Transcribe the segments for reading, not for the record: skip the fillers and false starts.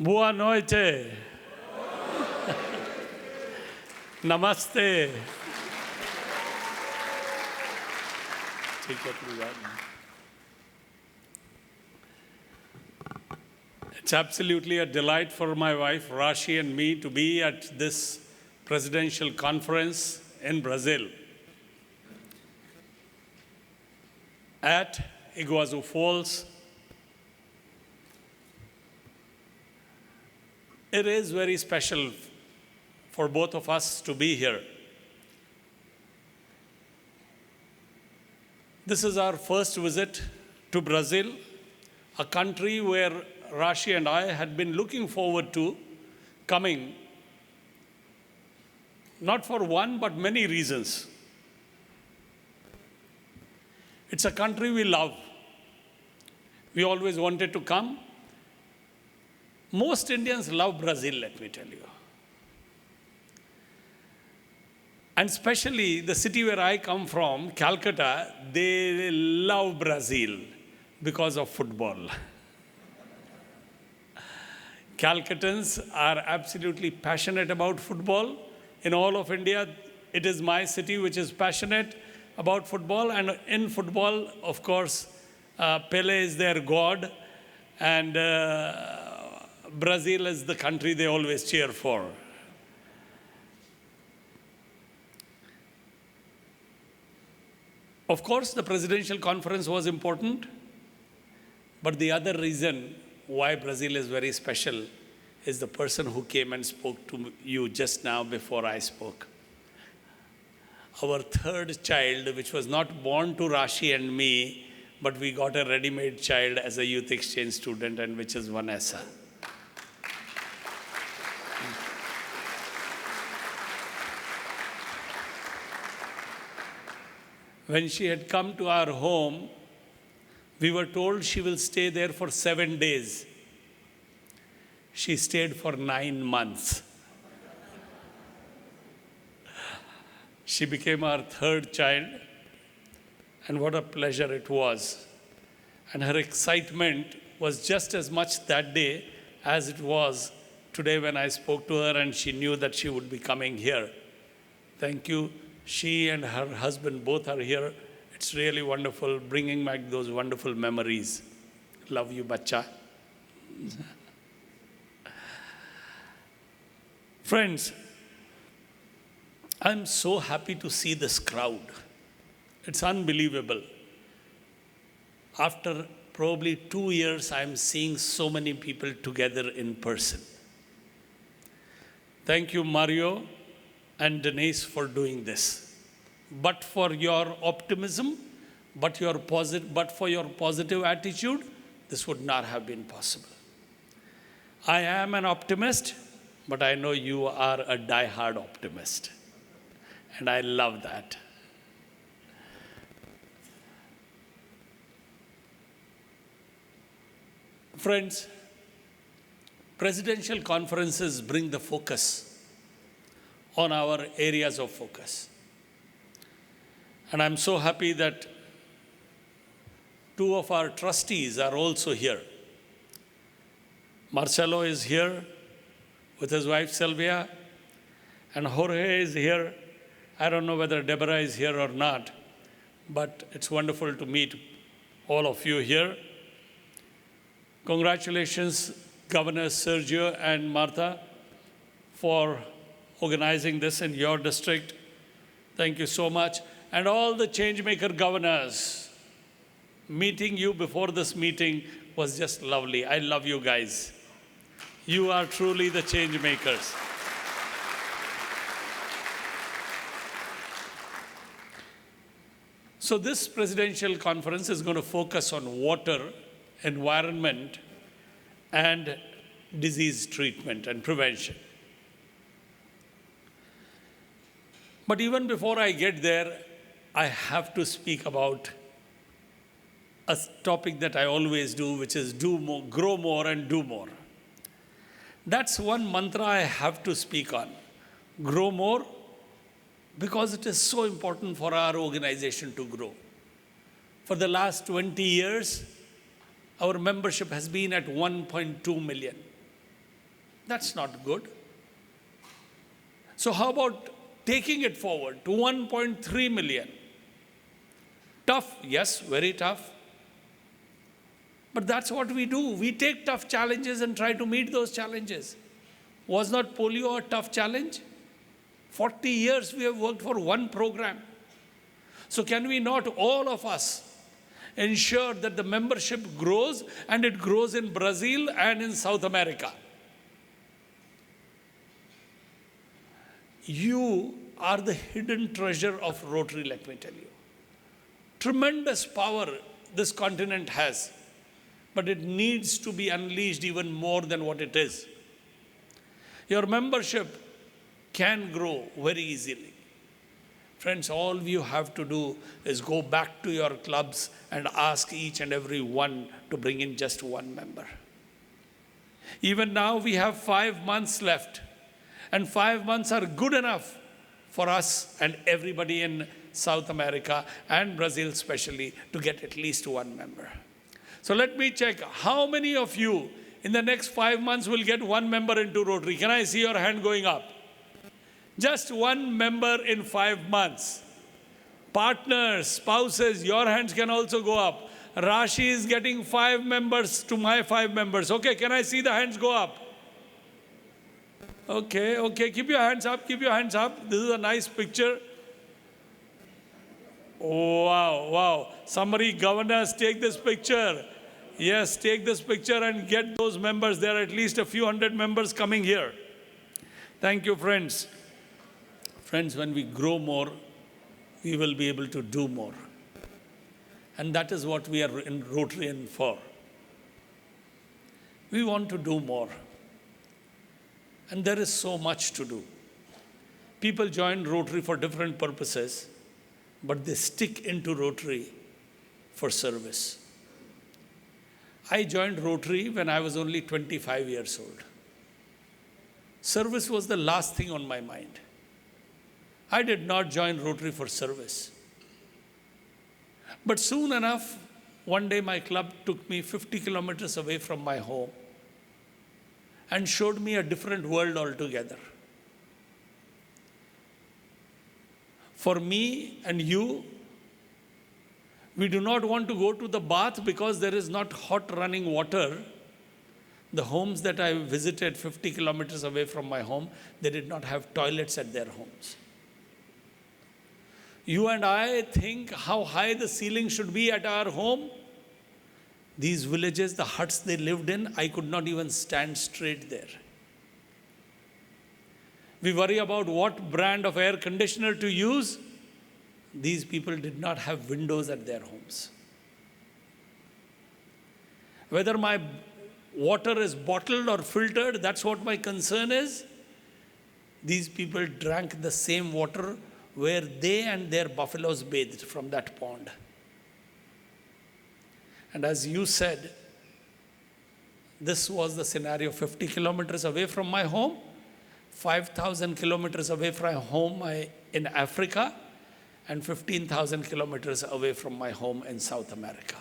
Boa noite. Namaste. It's absolutely a delight for my wife, Rashi, and me to be at this presidential conference in Brazil at Iguazu Falls. It is very special for both of us to be here. This is our first visit to Brazil, a country where Rashi and I had been looking forward to coming, not for one, but many reasons. It's a country we love. We always wanted to come. Most Indians love Brazil, let me tell you. And especially the city where I come from, Calcutta, they love Brazil because of football. Calcuttans are absolutely passionate about football. In all of India, it is my city which is passionate about football. And in football, of course, Pele is their god. And Brazil is the country they always cheer for. Of course, the presidential conference was important, but the other reason why Brazil is very special is the person who came and spoke to you just now before I spoke. Our third child, which was not born to Rashi and me, but we got a ready-made child as a youth exchange student, and which is Vanessa. When she had come to our home, we were told she will stay there for 7 days. She stayed for 9 months. She became our third child, and what a pleasure it was. And her excitement was just as much that day as it was today when I spoke to her and she knew that she would be coming here. Thank you. She and her husband both are here. It's really wonderful, bringing back those wonderful memories. Love you, bacha. Friends, I'm so happy to see this crowd. It's unbelievable. After probably 2 years, I'm seeing so many people together in person. Thank you, Mario and Denise, for doing this. But for your optimism, but for your positive attitude, this would not have been possible. I am an optimist, but I know you are a die-hard optimist. And I love that. Friends, presidential conferences bring the focus on our areas of focus. And I'm so happy that 2 of our trustees are also here. Marcelo is here with his wife Sylvia, and Jorge is here. I don't know whether Deborah is here or not, but it's wonderful to meet all of you here. Congratulations, Governors Sergio and Martha, for organizing this in your district. Thank you so much. And all the Changemaker governors, meeting you before this meeting was just lovely. I love you guys. You are truly the change makers. So this presidential conference is going to focus on water, environment, and disease treatment and prevention. But even before I get there, I have to speak about a topic that I always do, which is do more, grow more, and do more. That's one mantra I have to speak on. Grow more, because it is so important for our organization to grow. For the last 20 years, our membership has been at 1.2 million. That's not good. So how about taking it forward to 1.3 million? Tough, yes, very tough. But that's what we do. We take tough challenges and try to meet those challenges. Was not polio a tough challenge? 40 years we have worked for one program. So can we not, all of us, ensure that the membership grows, and it grows in Brazil and in South America? You are the hidden treasure of Rotary, let me tell you. Tremendous power this continent has, but it needs to be unleashed even more than what it is. Your membership can grow very easily. Friends, all you have to do is go back to your clubs and ask each and every one to bring in just one member. Even now we have 5 months left, and 5 months are good enough for us and everybody in South America and Brazil especially to get at least one member. So let me check how many of you in the next 5 months will get one member into Rotary. Can I see your hand going up? Just one member in 5 months. Partners, spouses, your hands can also go up. Rashi is getting 5 members to my 5 members. Okay, can I see the hands go up? Okay, keep your hands up, keep your hands up. This is a nice picture. Oh, wow. Somebody, governors, take this picture. Yes, take this picture and get those members. There are at least a few hundred members coming here. Thank you, friends. Friends, when we grow more, we will be able to do more. And that is what we are in Rotarian for. We want to do more. And there is so much to do. People join Rotary for different purposes, but they stick into Rotary for service. I joined Rotary when I was only 25 years old. Service was the last thing on my mind. I did not join Rotary for service. But soon enough, one day my club took me 50 kilometers away from my home and showed me a different world altogether. For me and you, we do not want to go to the bath because there is not hot running water. The homes that I visited 50 kilometers away from my home, they did not have toilets at their homes. You and I think how high the ceiling should be at our home. These villages, the huts they lived in, I could not even stand straight there. We worry about what brand of air conditioner to use. These people did not have windows at their homes. Whether my water is bottled or filtered, that's what my concern is. These people drank the same water where they and their buffaloes bathed from that pond. And as you said, this was the scenario 50 kilometers away from my home, 5,000 kilometers away from home in Africa, and 15,000 kilometers away from my home in South America.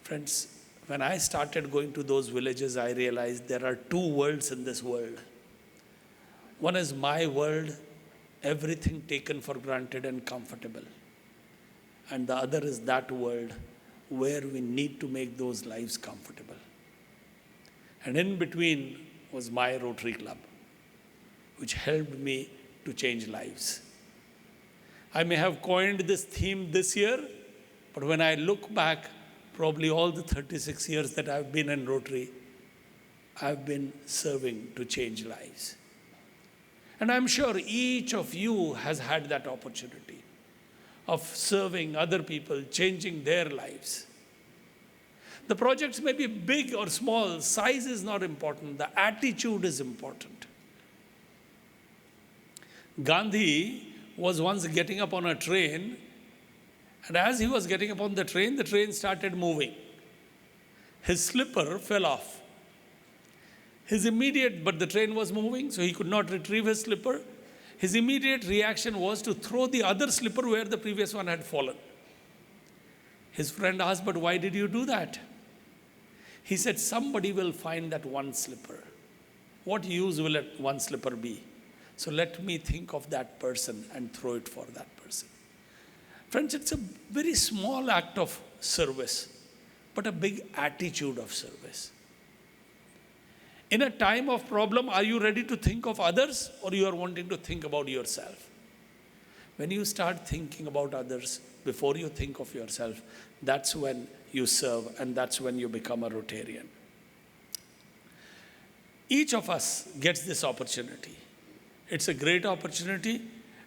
Friends, when I started going to those villages, I realized there are 2 worlds in this world. One is my world, everything taken for granted and comfortable. And the other is that world where we need to make those lives comfortable. And in between was my Rotary Club, which helped me to change lives. I may have coined this theme this year, but when I look back, probably all the 36 years that I've been in Rotary, I've been serving to change lives. And I'm sure each of you has had that opportunity of serving other people, changing their lives. The projects may be big or small, size is not important, the attitude is important. Gandhi was once getting up on a train, and as he was getting up on the train started moving. His slipper fell off. But the train was moving, so he could not retrieve his slipper. His immediate reaction was to throw the other slipper where the previous one had fallen. His friend asked, "But why did you do that?" He said, somebody will find that one slipper. What use will that one slipper be? So let me think of that person and throw it for that person. Friends, it's a very small act of service, but a big attitude of service. In a time of problem, are you ready to think of others, or you are wanting to think about yourself? When you start thinking about others before you think of yourself, that's when you serve, and that's when you become a Rotarian. Each of us gets this opportunity. It's a great opportunity,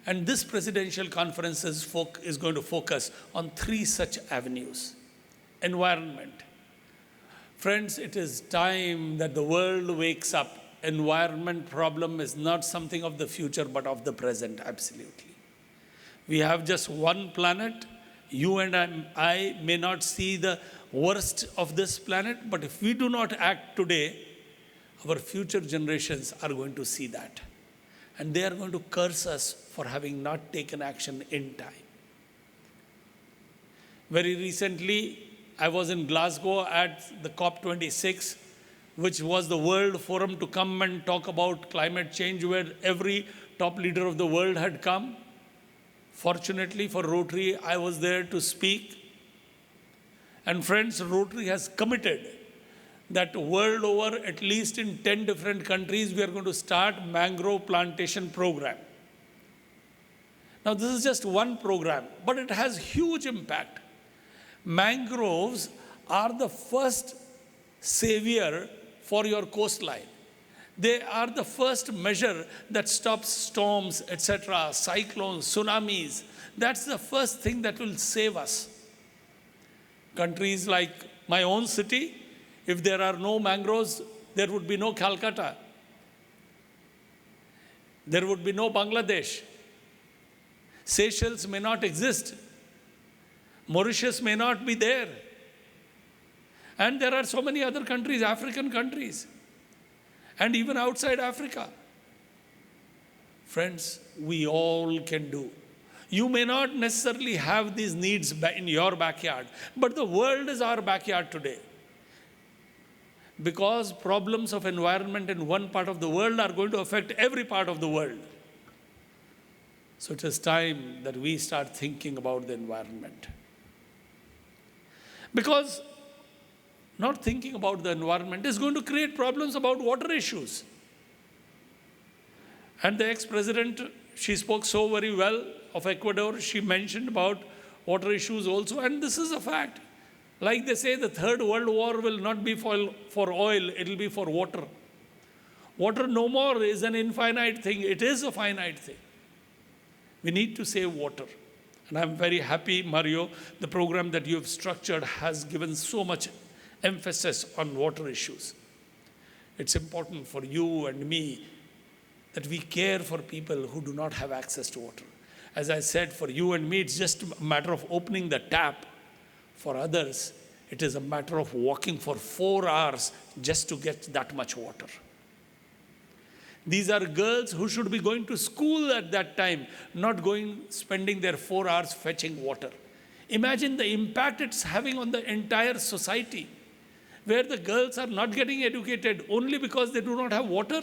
and this presidential conference is going to focus on 3 such avenues. Environment. Friends, it is time that the world wakes up. Environment problem is not something of the future, but of the present, absolutely. We have just one planet. You and I may not see the worst of this planet, but if we do not act today, our future generations are going to see that. And they are going to curse us for having not taken action in time. Very recently, I was in Glasgow at the COP26, which was the world forum to come and talk about climate change, where every top leader of the world had come. Fortunately for Rotary, I was there to speak. And friends, Rotary has committed that world over, at least in 10 different countries, we are going to start mangrove plantation program. Now, this is just one program, but it has huge impact. Mangroves are the first savior for your coastline. They are the first measure that stops storms, etc., cyclones, tsunamis. That's the first thing that will save us. Countries like my own city, if there are no mangroves, there would be no Calcutta. There would be no Bangladesh. Seychelles may not exist. Mauritius may not be there. And there are so many other countries, African countries, and even outside Africa. Friends, we all can do. You may not necessarily have these needs in your backyard, but the world is our backyard today. Because problems of environment in one part of the world are going to affect every part of the world. So it is time that we start thinking about the environment. Because not thinking about the environment is going to create problems about water issues. And the ex-president, she spoke so very well of Ecuador. She mentioned about water issues also, and this is a fact. Like they say, the Third World War will not be for oil, it will be for water. Water no more is an infinite thing, it is a finite thing. We need to save water. And I'm very happy, Mario, the program that you have structured has given so much emphasis on water issues. It's important for you and me that we care for people who do not have access to water. As I said, for you and me, it's just a matter of opening the tap. For others, it is a matter of walking for 4 hours just to get that much water. These are girls who should be going to school at that time, not spending their 4 hours fetching water. Imagine the impact it's having on the entire society, where the girls are not getting educated only because they do not have water.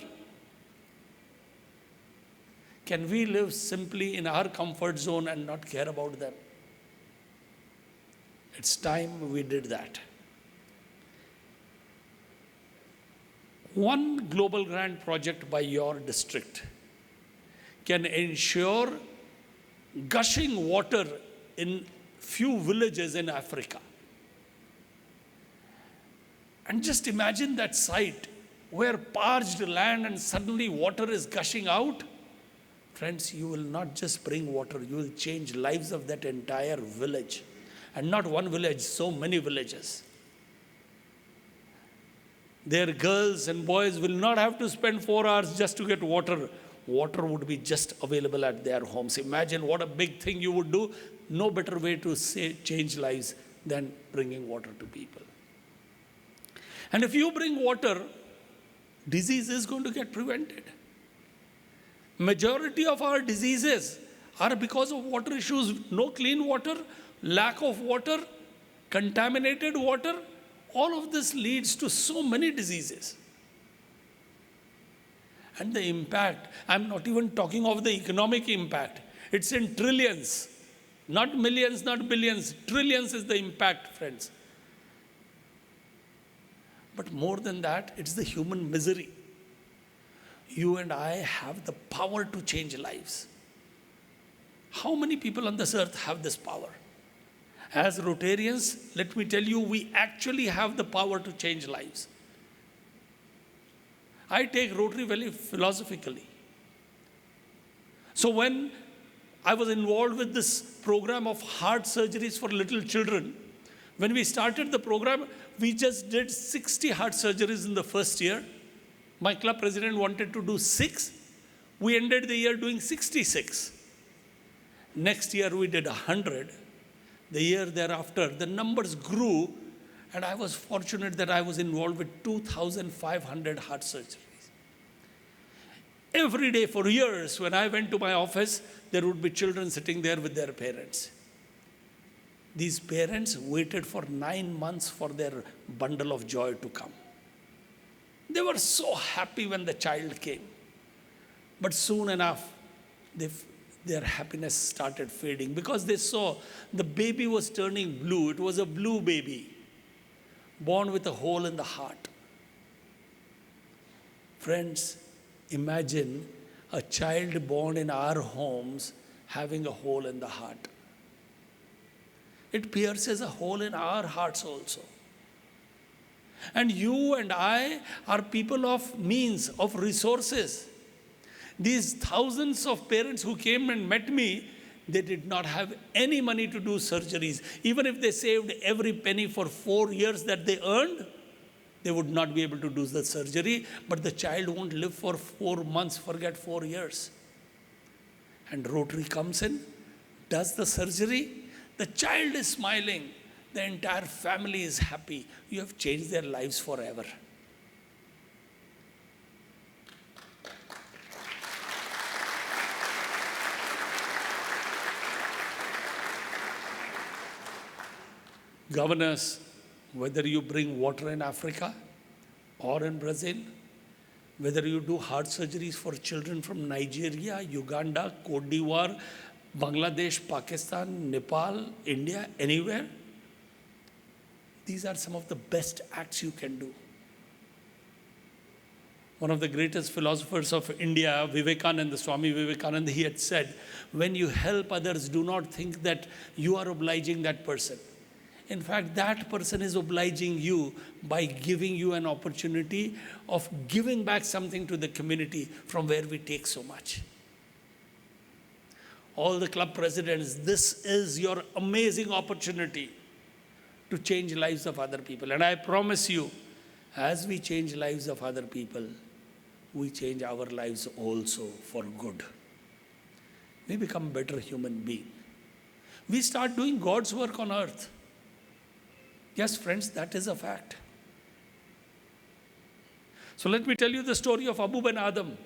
Can we live simply in our comfort zone and not care about them? It's time we did that. One global grant project by your district can ensure gushing water in few villages in Africa. And just imagine that sight where parched land and suddenly water is gushing out. Friends, you will not just bring water, you will change lives of that entire village. And not one village, so many villages. Their girls and boys will not have to spend 4 hours just to get water. Water would be just available at their homes. Imagine what a big thing you would do. No better way to change lives than bringing water to people. And if you bring water, disease is going to get prevented. Majority of our diseases are because of water issues. No clean water, lack of water, contaminated water, all of this leads to so many diseases. And the impact, I'm not even talking of the economic impact. It's in trillions, not millions, not billions. Trillions is the impact, friends. But more than that, it's the human misery. You and I have the power to change lives. How many people on this earth have this power? As Rotarians, let me tell you, we actually have the power to change lives. I take Rotary very philosophically. So when I was involved with this program of heart surgeries for little children, when we started the program, we just did 60 heart surgeries in the first year. My club president wanted to do 6. We ended the year doing 66. Next year we did 100. The year thereafter, the numbers grew, and I was fortunate that I was involved with 2,500 heart surgeries. Every day for years, when I went to my office, there would be children sitting there with their parents. These parents waited for 9 months for their bundle of joy to come. They were so happy when the child came. But soon enough, their happiness started fading because they saw the baby was turning blue. It was a blue baby, born with a hole in the heart. Friends, imagine a child born in our homes having a hole in the heart. It pierces a hole in our hearts also. And you and I are people of means, of resources. These thousands of parents who came and met me, they did not have any money to do surgeries. Even if they saved every penny for 4 years that they earned, they would not be able to do the surgery. But the child won't live for 4 months, forget 4 years. And Rotary comes in, does the surgery. The child is smiling. The entire family is happy. You have changed their lives forever. Governors, whether you bring water in Africa or in Brazil, whether you do heart surgeries for children from Nigeria, Uganda, Cote d'Ivoire, Bangladesh, Pakistan, Nepal, India, anywhere, these are some of the best acts you can do. One of the greatest philosophers of India, Vivekananda, Swami Vivekananda, he had said, when you help others, do not think that you are obliging that person. In fact, that person is obliging you by giving you an opportunity of giving back something to the community from where we take so much. All the club presidents, this is your amazing opportunity to change lives of other people. And I promise you, as we change lives of other people, we change our lives also for good. We become better human beings. We start doing God's work on earth. Yes, friends, that is a fact. So let me tell you the story of Abu Ben Adam.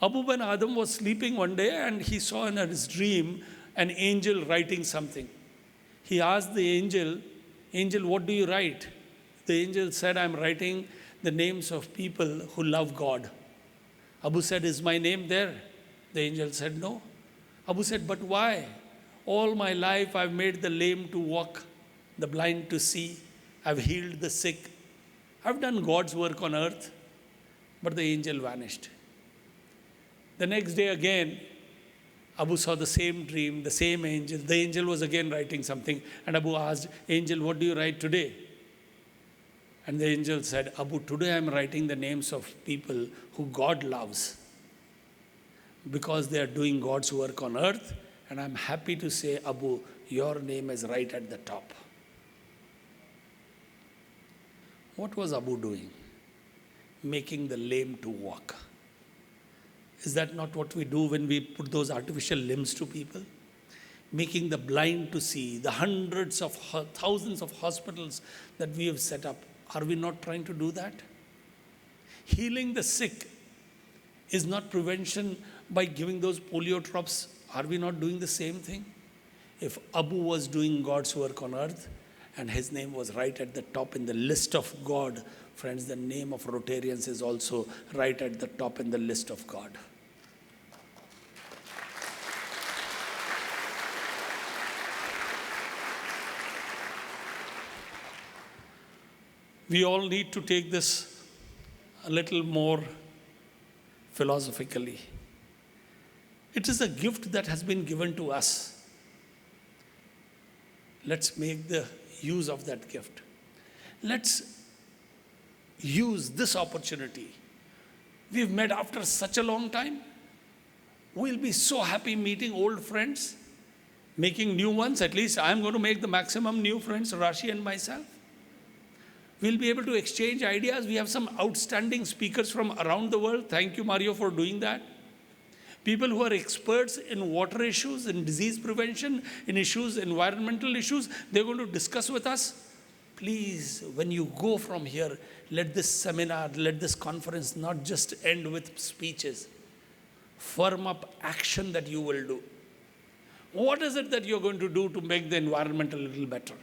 Abu Ben Adam was sleeping one day and he saw in his dream an angel writing something. He asked the angel, "Angel, what do you write?" The angel said, "I'm writing the names of people who love God." Abu said, "Is my name there?" The angel said, "No." Abu said, "But why? All my life I've made the lame to walk, the blind to see. I've healed the sick. I've done God's work on earth." But the angel vanished. The next day again, Abu saw the same dream, the same angel. The angel was again writing something. And Abu asked, "Angel, what do you write today?" And the angel said, "Abu, today I'm writing the names of people who God loves because they are doing God's work on earth. And I'm happy to say, Abu, your name is right at the top." What was Abu doing? Making the lame to walk. Is that not what we do when we put those artificial limbs to people? Making the blind to see, the hundreds of thousands of hospitals that we have set up. Are we not trying to do that? Healing the sick is not prevention by giving those polio drops. Are we not doing the same thing? If Abu was doing God's work on earth and his name was right at the top in the list of God. Friends, the name of Rotarians is also right at the top in the list of God. We all need to take this a little more philosophically. It is a gift that has been given to us. Let's make the use of that gift. Let's use this opportunity. We've met after such a long time. We'll be so happy meeting old friends, making new ones. At least I'm going to make the maximum new friends, Rashi and myself. We'll be able to exchange ideas. We have some outstanding speakers from around the world. Thank you, Mario, for doing that. People who are experts in water issues, in disease prevention, in issues, environmental issues, they're going to discuss with us. Please, when you go from here, let this seminar, let this conference not just end with speeches. Firm up action that you will do. What is it that you're going to do to make the environment a little better?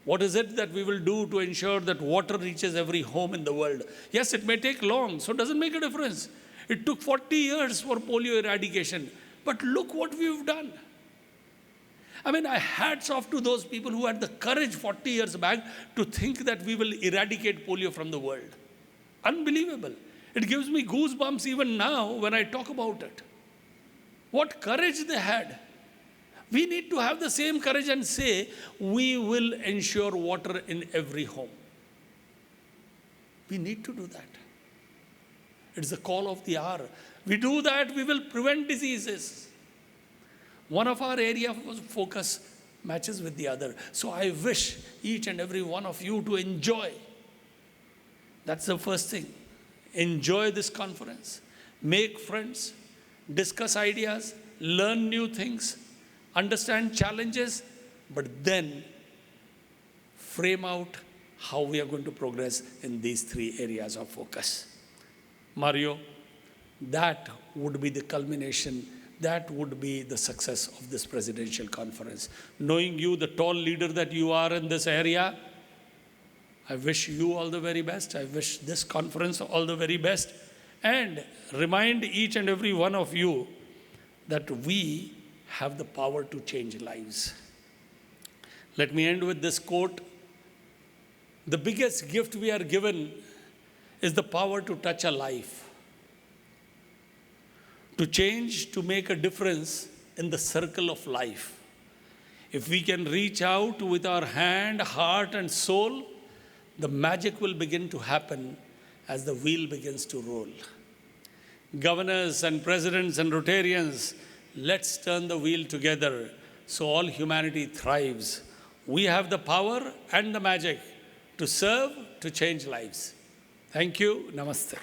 What is it that we will do to ensure that water reaches every home in the world? Yes, it may take long, so it doesn't make a difference. It took 40 years for polio eradication, but look what we've done. I mean, hats off to those people who had the courage 40 years back to think that we will eradicate polio from the world. Unbelievable. It gives me goosebumps even now when I talk about it. What courage they had. We need to have the same courage and say, we will ensure water in every home. We need to do that. It's the call of the hour. We do that, we will prevent diseases. One of our area of focus matches with the other. So I wish each and every one of you to enjoy. That's the first thing. Enjoy this conference. Make friends. Discuss ideas. Learn new things. Understand challenges. But then frame out how we are going to progress in these three areas of focus. Mario, that would be the culmination, that would be the success of this presidential conference. Knowing you, the tall leader that you are in this area, I wish you all the very best. I wish this conference all the very best. And remind each and every one of you that we have the power to change lives. Let me end with this quote. The biggest gift we are given is the power to touch a life, to change, to make a difference in the circle of life. If we can reach out with our hand, heart, and soul, the magic will begin to happen as the wheel begins to roll. Governors and presidents and Rotarians, let's turn the wheel together so all humanity thrives. We have the power and the magic to serve, to change lives. Thank you. Namaste.